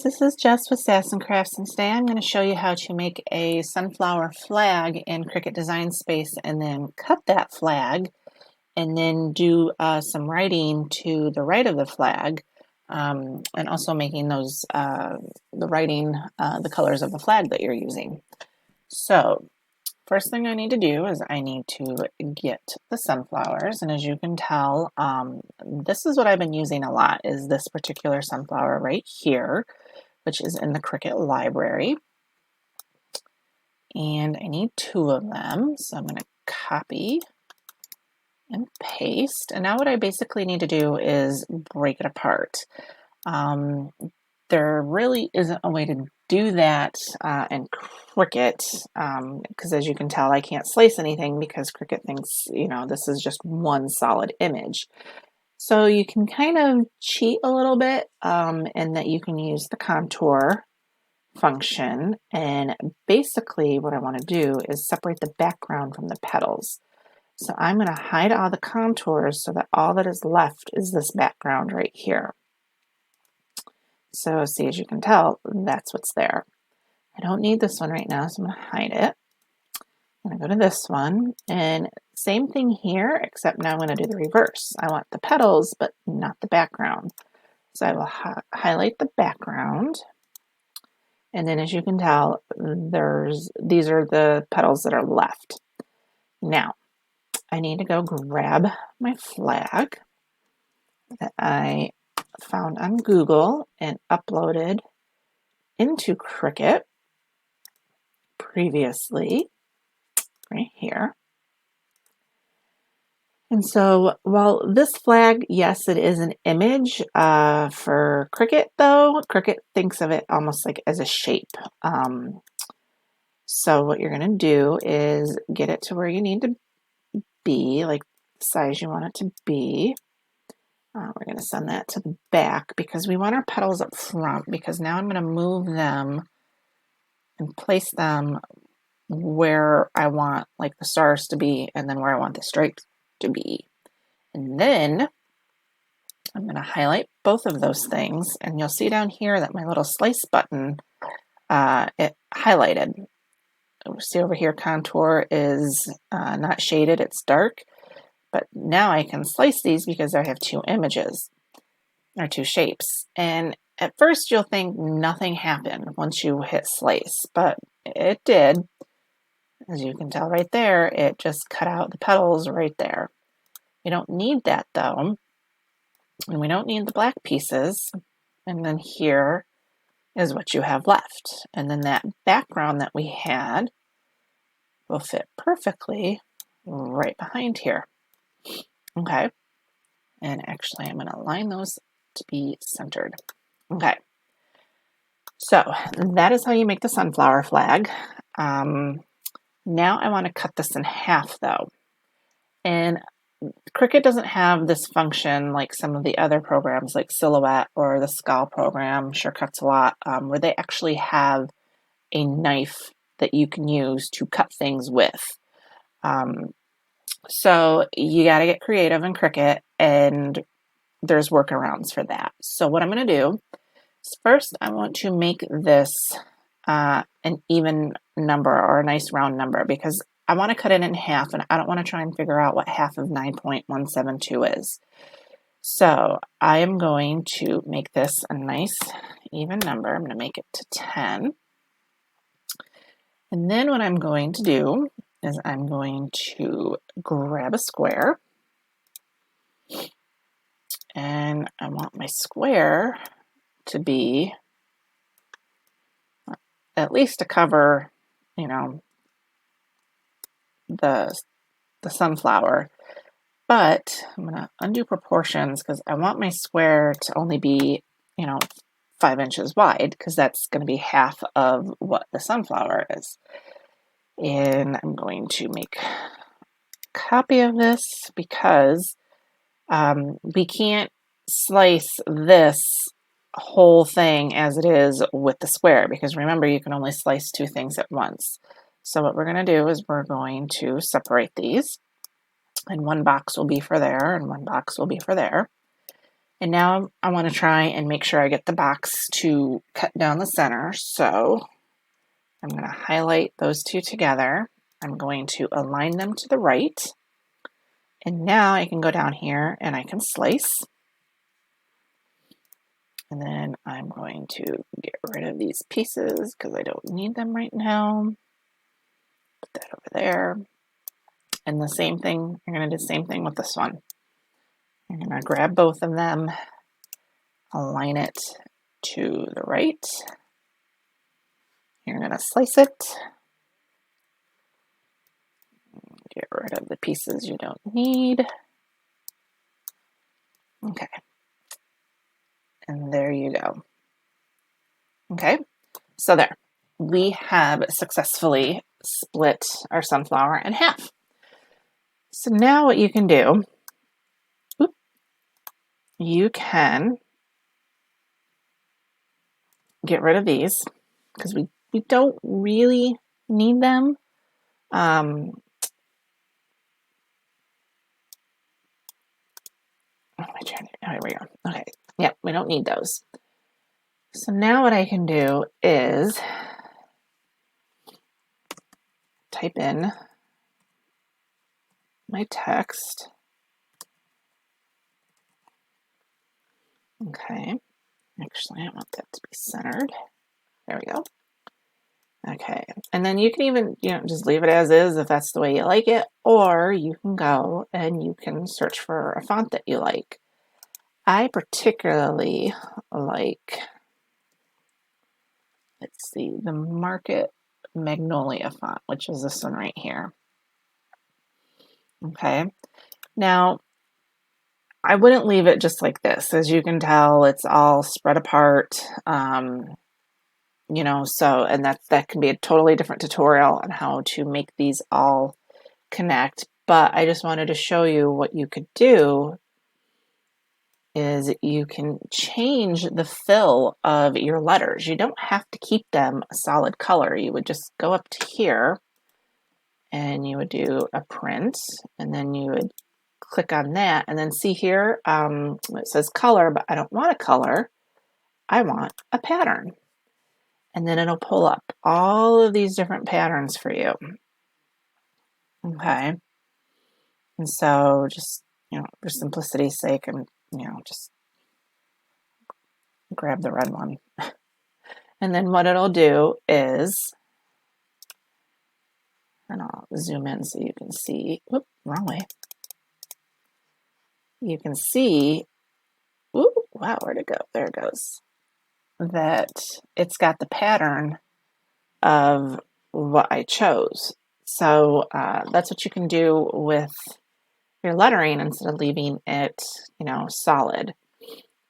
guys, this is Jess with Sass and Crafts, and today I'm going to show you how to make a sunflower flag in Cricut Design Space and then cut that flag and then do some writing to the right of the flag, and also making those the writing the colors of the flag that you're using. So first thing I need to do is I need to get the sunflowers, and as you can tell, this is what I've been using a lot, is this particular sunflower right here, which is in the Cricut library. And I need 2 of them, so I'm going to copy and paste. And now what I basically need to do is break it apart. There really isn't a way to do that in Cricut, because as you can tell, I can't slice anything because Cricut thinks, this is just one solid image. So you can kind of cheat a little bit in that you can use the contour function. And basically what I want to do is separate the background from the petals. So I'm going to hide all the contours so that all that is left is this background right here. So see, as you can tell, that's what's there. I don't need this one right now, so I'm going to hide it. I'm going to go to this one, and same thing here, except now I'm going to do the reverse. I want the petals, but not the background. So I will highlight the background, and then as you can tell, these are the petals that are left. Now, I need to go grab my flag that I found on Google and uploaded into Cricut previously, right here. And so while this flag, yes, it is an image for Cricut, though, Cricut thinks of it almost like as a shape. So what you're going to do is get it to where you need to be, like the size you want it to be. We're going to send that to the back because we want our petals up front, because now I'm going to move them and place them where I want like the stars to be and then where I want the stripes to be. And then I'm going to highlight both of those things, and you'll see down here that my little slice button, it highlighted. See over here, contour is not shaded, it's dark. But now I can slice these because I have 2 images, or 2 shapes. And at first you'll think nothing happened once you hit slice, but it did. As you can tell right there, it just cut out the petals right there. We don't need that though, and we don't need the black pieces. And then here is what you have left. And then that background that we had will fit perfectly right behind here. Okay, and actually I'm going to align those to be centered. Okay, so that is how you make the sunflower flag. Now I want to cut this in half though, and Cricut doesn't have this function like some of the other programs like Silhouette or the Skull program, sure cuts a lot, where they actually have a knife that you can use to cut things with. So you got to get creative in Cricut, and there's workarounds for that. So what I'm going to do is first I want to make this an even number, or a nice round number, because I want to cut it in half, and I don't want to try and figure out what half of 9.172 is. So I am going to make this a nice even number. I'm going to make it to 10. And then what I'm going to do is I'm going to grab a square, and I want my square to be at least to cover, the sunflower. But I'm going to undo proportions because I want my square to only be, 5 inches wide, because that's going to be half of what the sunflower is. And I'm going to make a copy of this because we can't slice this whole thing as it is with the square, because remember, you can only slice 2 things at once. So what we're going to do is we're going to separate these, and one box will be for there and one box will be for there. And now I want to try and make sure I get the box to cut down the center. So I'm going to highlight those two together. I'm going to align them to the right. And now I can go down here and I can slice. And then I'm going to get rid of these pieces because I don't need them right now. Put that over there. And the same thing, you're going to do the same thing with this one. You're going to grab both of them, align it to the right. You're going to slice it. Get rid of the pieces you don't need. Okay. And there you go. Okay, so there. We have successfully split our sunflower in half. So now what you can do, you can get rid of these because we don't really need them. What am I trying to do? Oh, here we go. Okay, yeah, we don't need those. So now what I can do is type in my text. Okay, actually I want that to be centered. There we go. Okay, and then you can even, just leave it as is if that's the way you like it, or you can go and you can search for a font that you like. I particularly like, let's see, the Market Magnolia font, which is this one right here. Okay, now I wouldn't leave it just like this. As you can tell, it's all spread apart. So, and that can be a totally different tutorial on how to make these all connect. But I just wanted to show you what you could do is you can change the fill of your letters. You don't have to keep them a solid color. You would just go up to here and you would do a print, and then you would click on that, and then see here, it says color, but I don't want a color. I want a pattern. And then it'll pull up all of these different patterns for you. Okay. And so just, for simplicity's sake, I'm, just grab the red one. And then what it'll do is, and I'll zoom in so you can see, whoop, wrong way. You can see, ooh, wow, where'd it go? There it goes. That it's got the pattern of what I chose. So that's what you can do with your lettering instead of leaving it, solid.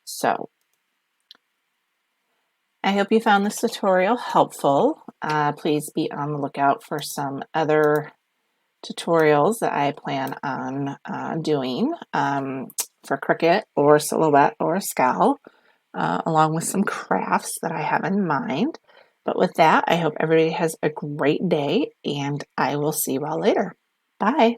So I hope you found this tutorial helpful. Please be on the lookout for some other tutorials that I plan on doing for Cricut or Silhouette or Scowl, along with some crafts that I have in mind. But with that, I hope everybody has a great day, and I will see you all later. Bye.